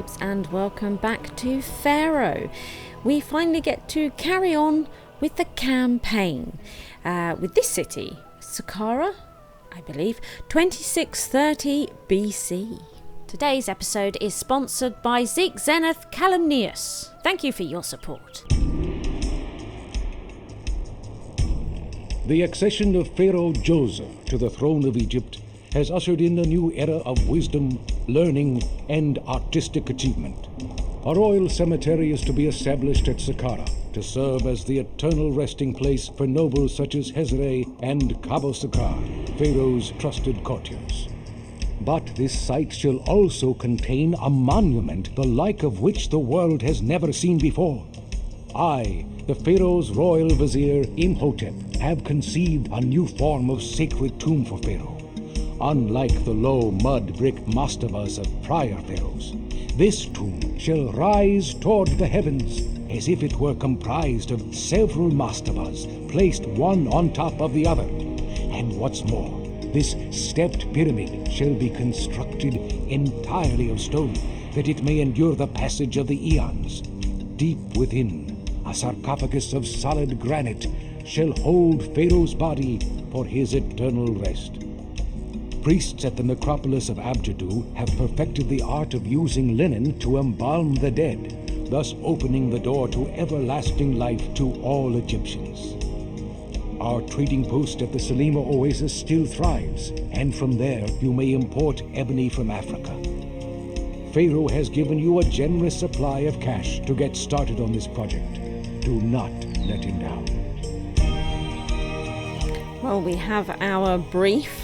peeps, and welcome back to Pharaoh. We finally get to carry on with the campaign with this city, Saqqara, I believe, 2630 BC. Today's episode is sponsored by Zeke Zenith Calumnius. Thank you for your support. The accession of Pharaoh Joseph to the throne of Egypt has ushered in a new era of wisdom, learning, and artistic achievement. A royal cemetery is to be established at Saqqara to serve as the eternal resting place for nobles such as Hezre and Kabo Saqqar, Pharaoh's trusted courtiers. But this site shall also contain a monument the like of which the world has never seen before. I, the Pharaoh's royal vizier Imhotep, have conceived a new form of sacred tomb for Pharaoh. Unlike the low mud brick mastabas of prior pharaohs, this tomb shall rise toward the heavens as if it were comprised of several mastabas placed one on top of the other. And what's more, this stepped pyramid shall be constructed entirely of stone, that it may endure the passage of the eons. Deep within, a sarcophagus of solid granite shall hold Pharaoh's body for his eternal rest. Priests at the necropolis of Abjadu have perfected the art of using linen to embalm the dead, thus opening the door to everlasting life to all Egyptians. Our trading post at the Salima Oasis still thrives, and from there you may import ebony from Africa. Pharaoh has given you a generous supply of cash to get started on this project. Do not let him down. Well, we have our brief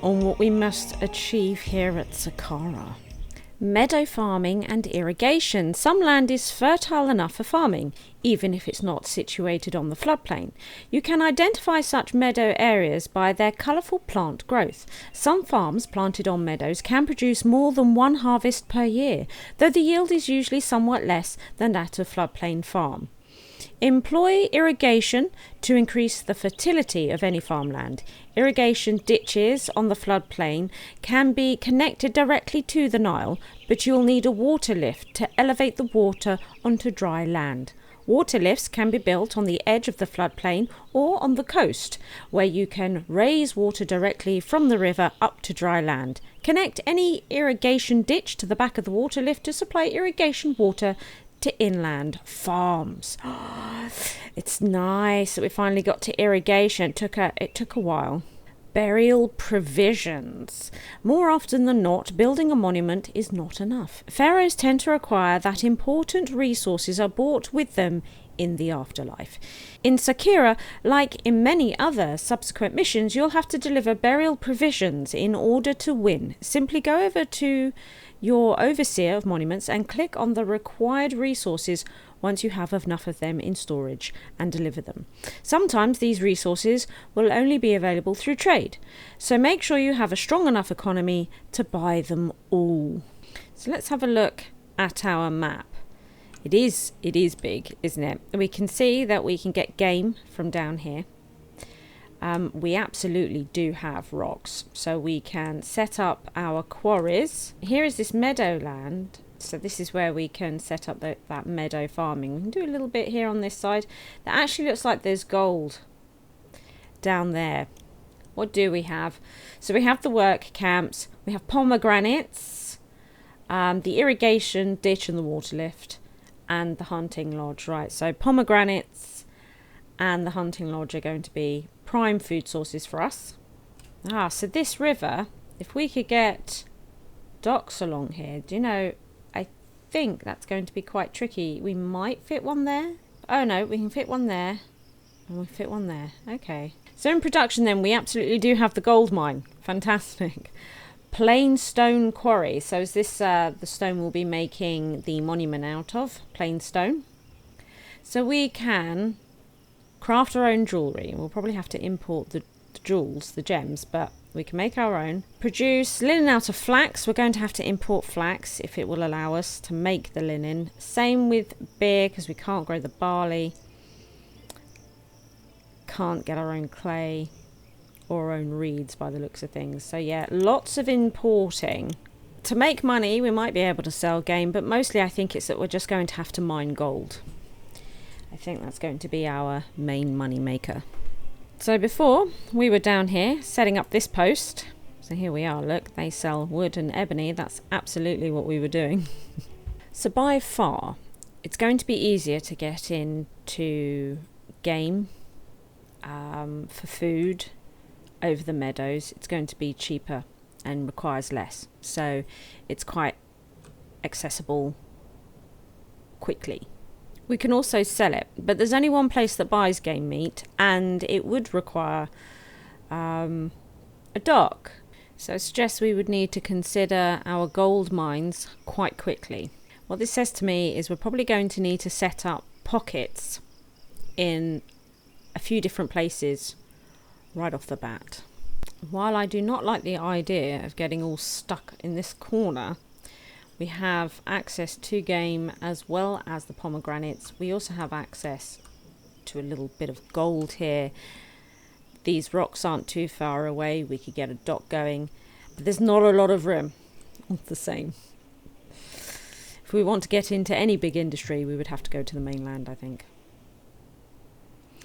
on what we must achieve here at Saqqara. Meadow farming and irrigation. Some land is fertile enough for farming, even if it's not situated on the floodplain. You can identify such meadow areas by their colourful plant growth. Some farms planted on meadows can produce more than one harvest per year, though the yield is usually somewhat less than that of floodplain farm. Employ irrigation to increase the fertility of any farmland. Irrigation ditches on the floodplain can be connected directly to the Nile, but you'll need a water lift to elevate the water onto dry land. Water lifts can be built on the edge of the floodplain or on the coast, where you can raise water directly from the river up to dry land. Connect any irrigation ditch to the back of the water lift to supply irrigation water to inland farms. It's nice that we finally got to irrigation. It took a while. Burial provisions. More often than not, building a monument is not enough. Pharaohs tend to require that important resources are brought with them in the afterlife. In Saqqara, like in many other subsequent missions, you'll have to deliver burial provisions in order to win. Simply go over to your overseer of monuments and click on the required resources once you have enough of them in storage and deliver them. Sometimes these resources will only be available through trade, so make sure you have a strong enough economy to buy them all. So let's have a look at our map. It is big, isn't it? We can see that we can get game from down here. We absolutely do have rocks, so we can set up our quarries. Here is this meadowland, so this is where we can set up that meadow farming. We can do a little bit here on this side. That actually looks like there's gold down there. What do we have? So we have the work camps, we have pomegranates, the irrigation ditch and the water lift, and the hunting lodge. Right, so pomegranates and the hunting lodge are going to be prime food sources for us. So this river, if we could get docks along here, do you know, I think that's going to be quite tricky. We might fit one there. Oh no, we can fit one there and we fit one there. Okay, so in production then, we absolutely do have the gold mine. Fantastic. Plain stone quarry. So is this the stone we'll be making the monument out of? Plain stone. So we can craft our own jewellery. We'll probably have to import the jewels, the gems, but we can make our own. Produce linen out of flax. We're going to have to import flax if it will allow us to make the linen. Same with beer, because we can't grow the barley. Can't get our own clay or our own reeds by the looks of things. So yeah, lots of importing To make money, we might be able to sell game, but mostly I think it's that we're just going to have to mine gold. I think that's going to be our main money maker. So before, we were down here setting up this post. So here we are, look, they sell wood and ebony. That's absolutely what we were doing. So by far, it's going to be easier to get into game for food over the meadows. It's going to be cheaper and requires less. So it's quite accessible quickly. We can also sell it, but there's only one place that buys game meat, and it would require a dock. So I suggest we would need to consider our gold mines quite quickly. What this says to me is we're probably going to need to set up pockets in a few different places right off the bat. While I do not like the idea of getting all stuck in this corner, we have access to game as well as the pomegranates. We also have access to a little bit of gold here. These rocks aren't too far away. We could get a dock going, but there's not a lot of room. All the same. If we want to get into any big industry, we would have to go to the mainland, I think.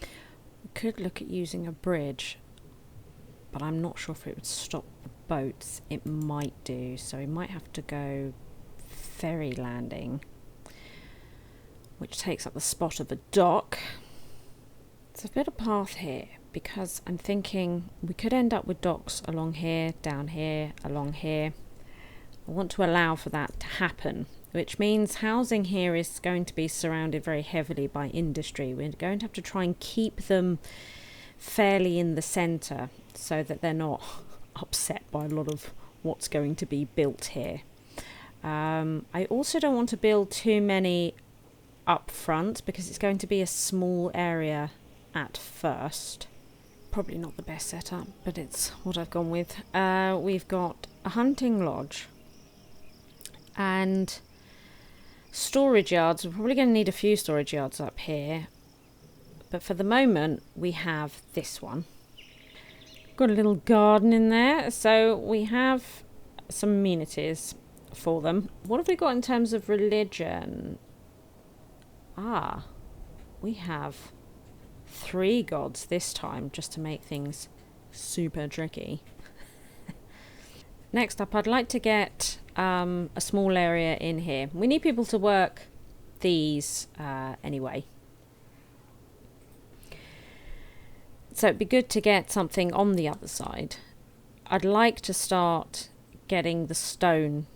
We could look at using a bridge, but I'm not sure if it would stop the boats. It might do, so we might have to go ferry landing, which takes up the spot of a dock. It's a bit of path here, because I'm thinking we could end up with docks along here, down here, along here. I want to allow for that to happen, which means housing here is going to be surrounded very heavily by industry. We're going to have to try and keep them fairly in the centre so that they're not upset by a lot of what's going to be built here. I also don't want to build too many up front because it's going to be a small area at first. Probably not the best setup, but it's what I've gone with. We've got a hunting lodge and storage yards. We're probably going to need a few storage yards up here, but for the moment we have this one. Got a little garden in there, so we have some amenities for them. What have we got in terms of religion? We have 3 gods this time, just to make things super tricky. Next up, I'd like to get a small area in here. We need people to work these anyway. So it'd be good to get something on the other side. I'd like to start getting the stone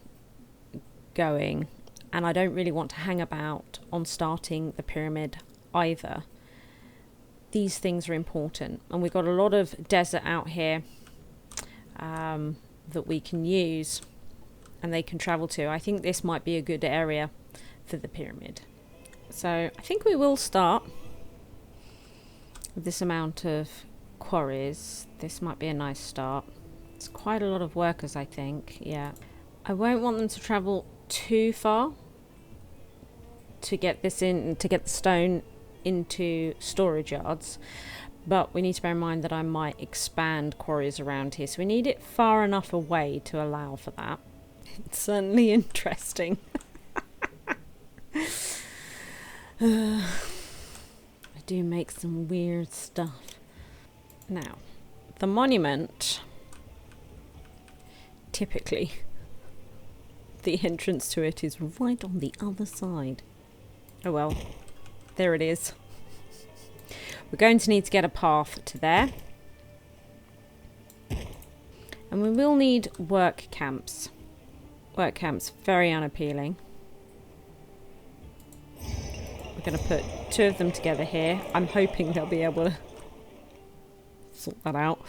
going, and I don't really want to hang about on starting the pyramid either. These things are important, and we've got a lot of desert out here that we can use and they can travel to. I think this might be a good area for the pyramid. So I think we will start with this amount of quarries. This might be a nice start. It's quite a lot of workers, I think. Yeah, I won't want them to travel too far to get this in, to get the stone into storage yards, but we need to bear in mind that I might expand quarries around here, so we need it far enough away to allow for that. It's certainly interesting. I do make some weird stuff. Now, the monument, typically the entrance to it is right on the other side. Oh well, there it is. We're going to need to get a path to there. And we will need work camps. Work camps, very unappealing. We're going to put 2 of them together here. I'm hoping they'll be able to sort that out.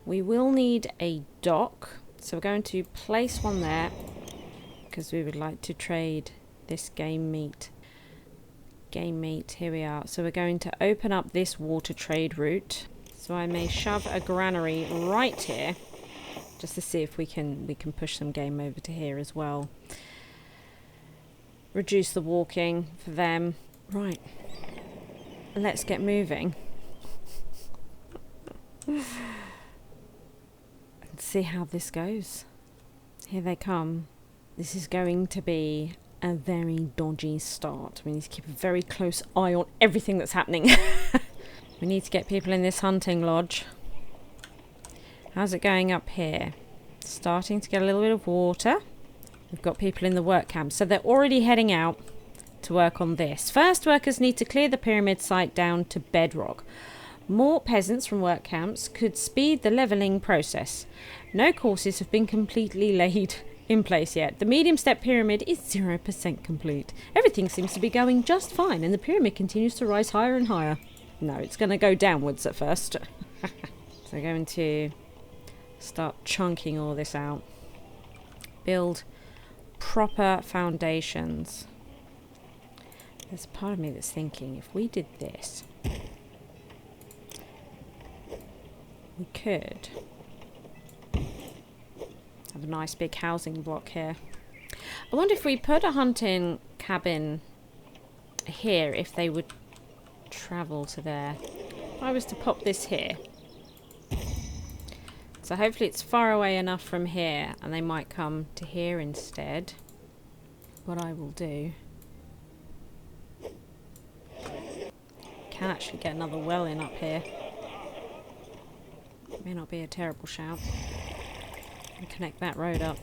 We will need a dock. So we're going to place one there because we would like to trade this game meat. Game meat, here we are. So we're going to open up this water trade route. So I may shove a granary right here, just to see if we can push some game over to here as well. Reduce the walking for them. Right, let's get moving. And see how this goes. Here they come. This is going to be a very dodgy start. We need to keep a very close eye on everything that's happening. We need to get people in this hunting lodge. How's it going up here? Starting to get a little bit of water. We've got people in the work camp, so they're already heading out to work on this. First, workers need to clear the pyramid site down to bedrock. More peasants from work camps could speed the levelling process. No courses have been completely laid in place yet. The medium step pyramid is 0% complete. Everything seems to be going just fine, and the pyramid continues to rise higher and higher. No, it's going to go downwards at first. So I'm going to start chunking all this out. Build proper foundations. There's a part of me that's thinking, if we did this, we could have a nice big housing block here. I wonder if we put a hunting cabin here, if they would travel to there. If I was to pop this here. So hopefully it's far away enough from here and they might come to here instead. What I will do, can actually get another well in up here. May not be a terrible shout. And connect that road up.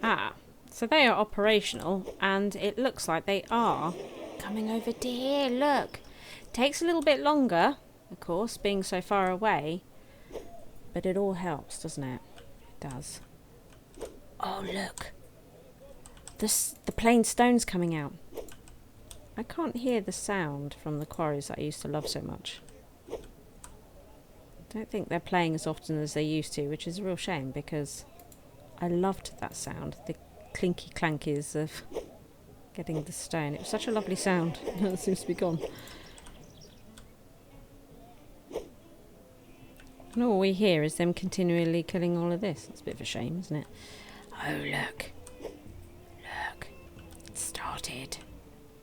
Ah, so they are operational, and it looks like they are coming over to here. Look, takes a little bit longer, of course, being so far away, but it all helps, doesn't it? It does. Oh, look, the plain stone's coming out. I can't hear the sound from the quarries that I used to love so much. I don't think they're playing as often as they used to, which is a real shame because I loved that sound, the clinky clankies of getting the stone. It was such a lovely sound. It seems to be gone. And all we hear is them continually killing all of this. That's a bit of a shame, isn't it? Oh, look. Look. It started.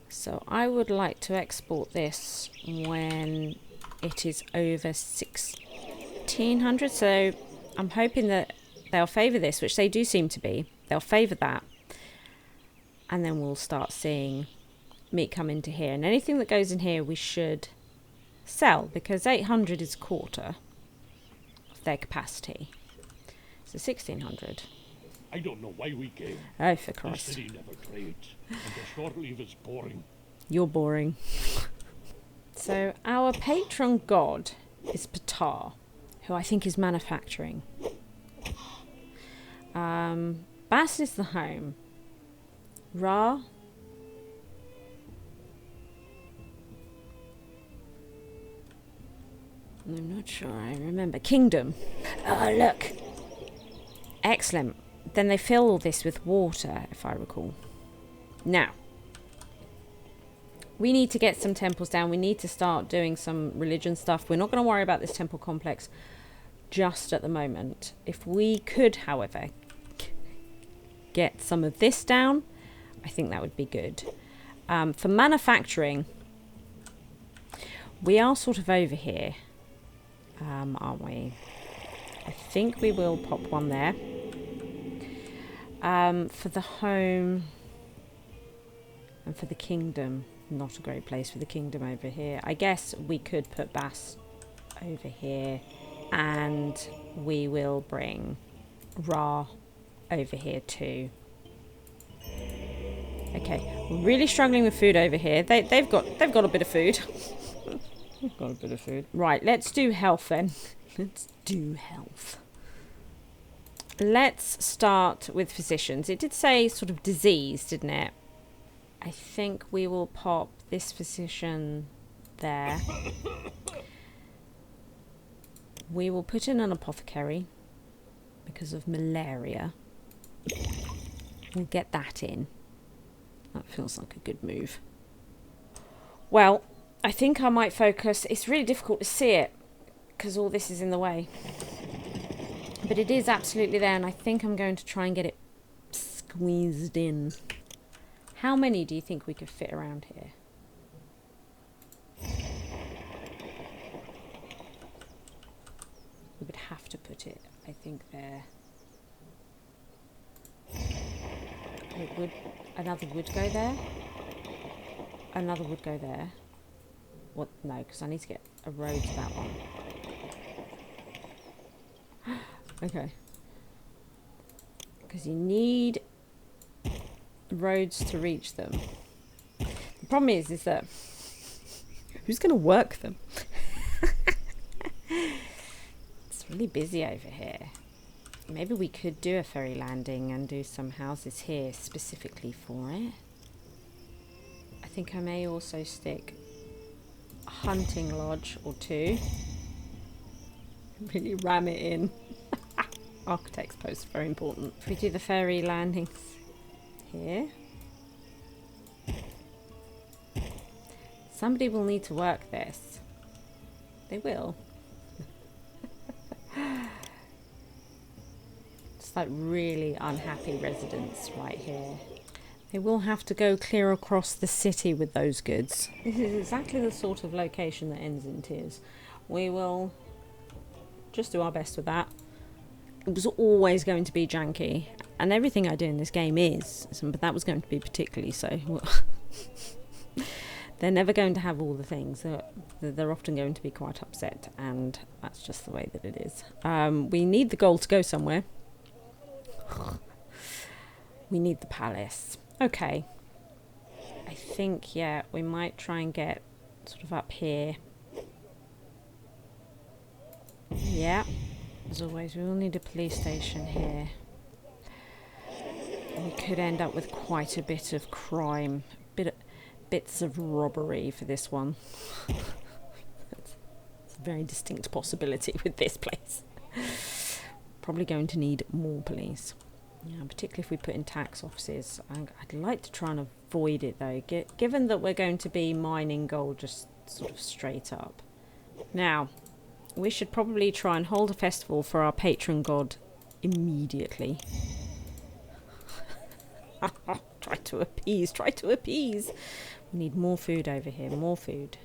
So I would like to export this when it is over 1600. So I'm hoping that they'll favour this, which they do seem to be. They'll favour that. And then we'll start seeing meat come into here. And anything that goes in here we should sell, because 800 is a quarter of their capacity. So 1600. I don't know why we came. Oh, for Christ. The city never trades, and the short leave is boring. You're boring. So our patron god is Ptah, who I think is manufacturing. Bas is the home. Ra. I'm not sure I remember. Kingdom. Oh, look. Excellent. Then they fill all this with water, if I recall. Now, we need to get some temples down. We need to start doing some religion stuff. We're not going to worry about this temple complex just at the moment. If we could, however, get some of this down, I think that would be good. For manufacturing, we are sort of over here, aren't we? I think we will pop one there. For the home and for the kingdom, not a great place for the kingdom over here. I guess we could put Bas over here, and we will bring Ra over here too. Okay, we're really struggling with food over here. They've got a bit of food. They've got a bit of food. Right, let's do health then. Let's do health. Let's start with physicians. It did say sort of disease, didn't it? I think we will pop this physician there. We will put in an apothecary because of malaria. We'll get that in. That feels like a good move. Well, I think I might focus. It's really difficult to see it because all this is in the way. But it is absolutely there, and I think I'm going to try and get it squeezed in. How many do you think we could fit around here? We would have to put it, I think, there. It would, another would go there. Another would go there. What? No, because I need to get a road to that one. Okay. Because you need roads to reach them. The problem is that who's going to work them? It's really busy over here. Maybe we could do a ferry landing and do some houses here specifically for it. I think I may also stick a hunting lodge or two. Really ram it in. Architect's post, very important. If we do the ferry landings here. Somebody will need to work this. They will. It's like really unhappy residents right here. They will have to go clear across the city with those goods. This is exactly the sort of location that ends in tears. We will just do our best with that. It was always going to be janky, and everything I do in this game is, but that was going to be particularly so. They're never going to have all the things. They're often going to be quite upset, and that's just the way that it is. We need the gold to go somewhere. We need the palace. Okay. I think, yeah, we might try and get sort of up here. Yeah. As always, we will need a police station here. We could end up with quite a bit of crime. Bits of robbery for this one. It's a very distinct possibility with this place. Probably going to need more police. Yeah, particularly if we put in tax offices. I'd like to try and avoid it though, given that we're going to be mining gold just sort of straight up. Now, we should probably try and hold a festival for our patron god immediately. Try to appease. We need more food over here, more food.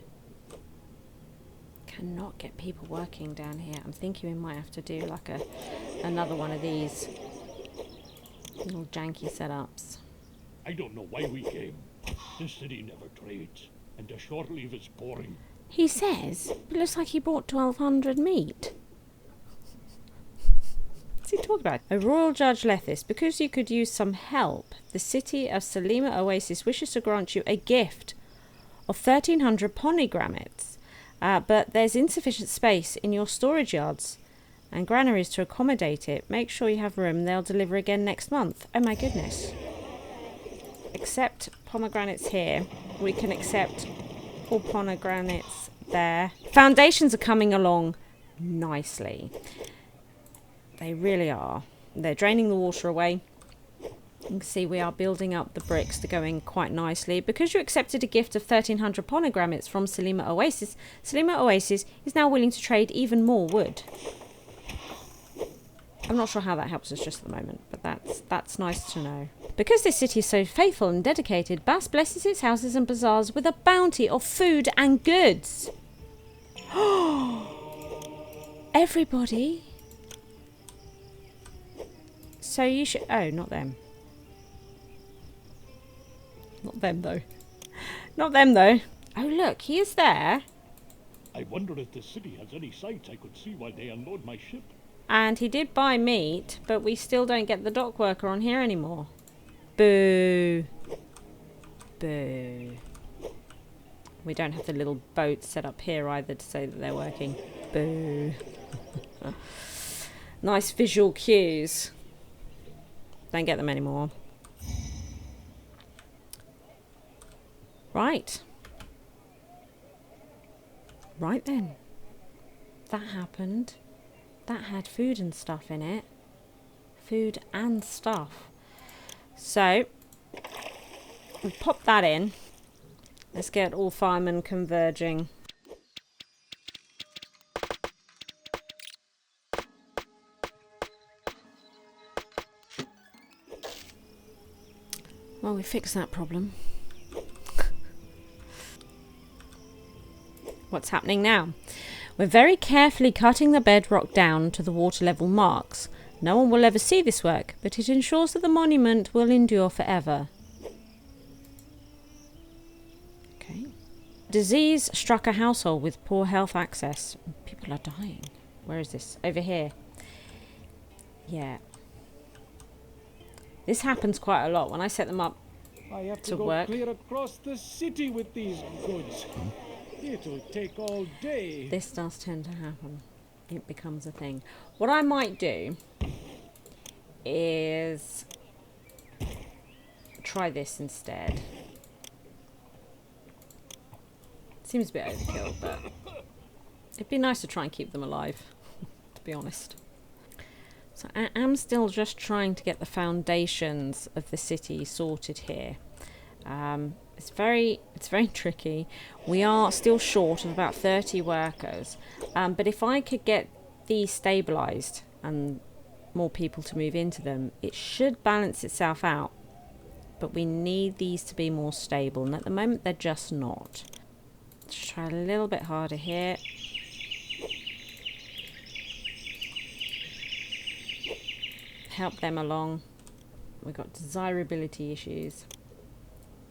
Cannot get people working down here. I'm thinking we might have to do like another one of these little janky setups. I don't know why we came. This city never trades, and the short leave is boring. He says, it looks like he brought 1,200 meat. What's he talking about? A royal judge left this. Because you could use some help, the city of Salima Oasis wishes to grant you a gift of 1,300 pomegranates. But there's insufficient space in your storage yards and granaries to accommodate it. Make sure you have room. They'll deliver again next month. Oh my goodness. Accept pomegranates here. We can accept all pomegranates there. Foundations are coming along nicely. They really are. They're draining the water away. You can see we are building up the bricks. They're going quite nicely. Because you accepted a gift of 1,300 pomegranates from Salima Oasis, Salima Oasis is now willing to trade even more wood. I'm not sure how that helps us just at the moment, but that's nice to know. Because this city is so faithful and dedicated, Bas blesses its houses and bazaars with a bounty of food and goods. Everybody. So you should... Oh, not them. Not them, though. Not them, though. Oh, look, he is there. I wonder if the city has any sights I could see while they unload my ship. And he did buy meat, but we still don't get the dock worker on here anymore. Boo. Boo. We don't have the little boat set up here either to say that they're working. Boo. Nice visual cues. Don't get them anymore. Right. Right then. That happened. That had food and stuff in it. Food and stuff. So, we pop that in. Let's get all firemen converging. Well, we fixed that problem. What's happening now? We're very carefully cutting the bedrock down to the water level marks. No one will ever see this work, but it ensures that the monument will endure forever. Okay. Disease struck a household with poor health access. People are dying. Where is this? Over here. Yeah. This happens quite a lot when I set them up I have to to go work. clear across the city with these goods. It'll take all day. This does tend to happen. It becomes a thing. What I might do is try this instead. Seems a bit overkill, but it'd be nice to try and keep them alive, to be honest. So I am still just trying to get the foundations of the city sorted here. It's very tricky. We are still short of about 30 workers, but if I could get these stabilized and more people to move into them, it should balance itself out. But we need these to be more stable, and at the moment they're just not. Let's try a little bit harder here. Help them along. We've got desirability issues.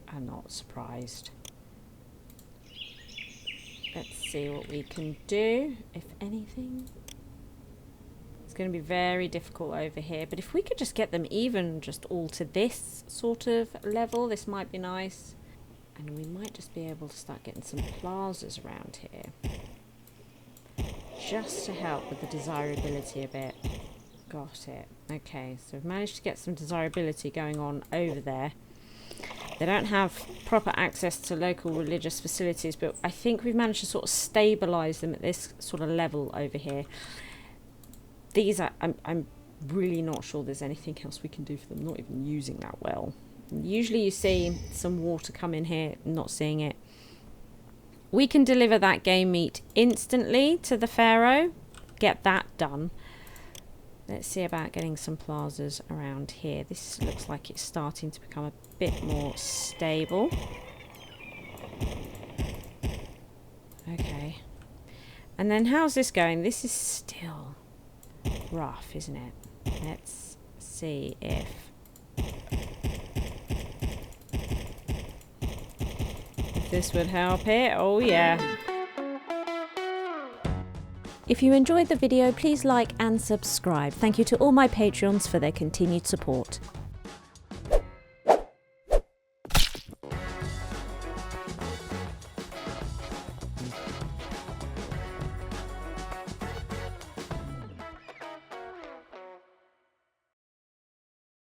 I'm not surprised. Let's see what we can do, if anything. It's going to be very difficult over here, but if we could just get them even just all to this sort of level, this might be nice. And we might just be able to start getting some plazas around here. Just to help with the desirability a bit. Got it. Okay, so we've managed to get some desirability going on over there. They don't have proper access to local religious facilities, but I think we've managed to sort of stabilise them at this sort of level over here. These are, I'm really not sure there's anything else we can do for them, not even using that well. Usually you see some water come in here, not seeing it. We can deliver that game meat instantly to the Pharaoh, get that done. Let's see about getting some plazas around here. This looks like it's starting to become a bit more stable. Okay. And then how's this going? This is still rough, isn't it? Let's see if this would help it. Oh yeah. If you enjoyed the video, please like and subscribe. Thank you to all my Patreons for their continued support.